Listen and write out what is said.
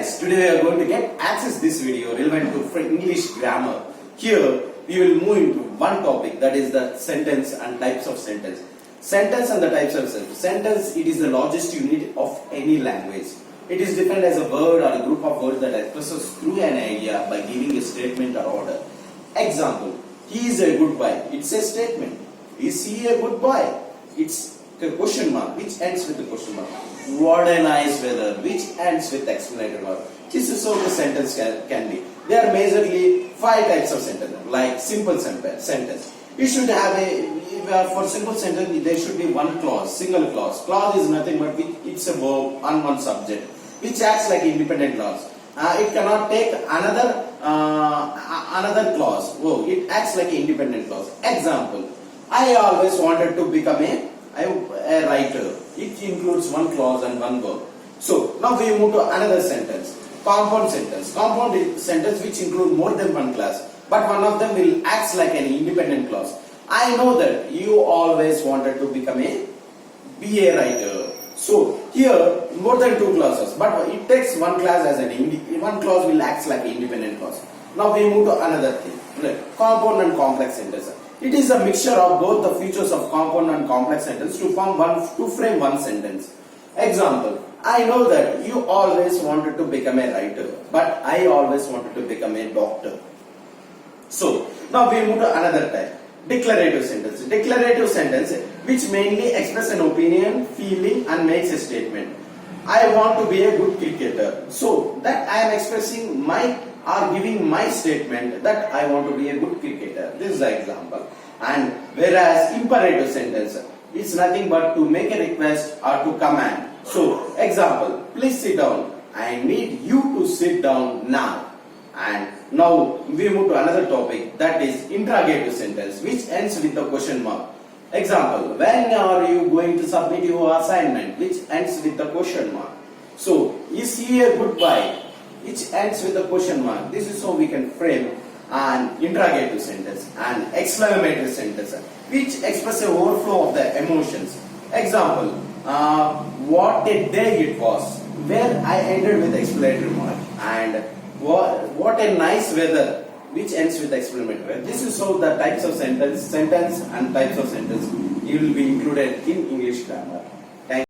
guys, today we are going to get access this video relevant to English grammar. Here we will move into one topic, that is the sentence and types of sentence. Sentence and the types of sentence. Sentence, it is the largest unit of any language. It is defined as a word or a group of words that expresses through an idea by giving a statement or order. Example, he is a good boy. It's a statement. Is he a good boy? It's a question mark which ends with a question mark. What a nice weather, which ends with exclamation mark. This is how the sentence can be. There are majorly 5 types of sentence, like simple sentence. You should have for simple sentence there should be one clause, single clause. Clause is nothing but it's a verb and one subject, which acts like independent clause. It cannot take another clause. Oh, it acts like an independent clause. Example, I always wanted to become a writer. It includes one clause and one verb. So now we move to another sentence. Compound sentence. Compound sentence which include more than one clause, but one of them will act like an independent clause. I know that you always wanted to be a writer. So here more than 2 clauses, but it takes one clause as one clause will act like an independent clause. Now we move to another thing. Compound and complex sentence. It is a mixture of both the features of compound and complex sentence to frame one sentence. Example, I know that you always wanted to become a writer, but I always wanted to become a doctor. So now we move to another type. Declarative sentence. Declarative sentence which mainly express an opinion, feeling and makes a statement. I want to be a good cricketer. So that I am expressing giving my statement that I want to be a good cricketer. This is the example. And whereas imperative sentence, it's nothing but to make a request or to command. So example, please sit down. I need you to sit down now. And now we move to another topic, that is interrogative sentence which ends with a question mark. Example, when are you going to submit your assignment, which ends with a question mark. So is he a good boy, which ends with a question mark. This is how we can frame an interrogative sentence. And exclamatory sentence which express an overflow of the emotions. Example, what a day it was, where I ended with exclamatory mark. And what a nice weather, which ends with exclamatory. This is how the types of sentence and types of sentence will be included in English grammar.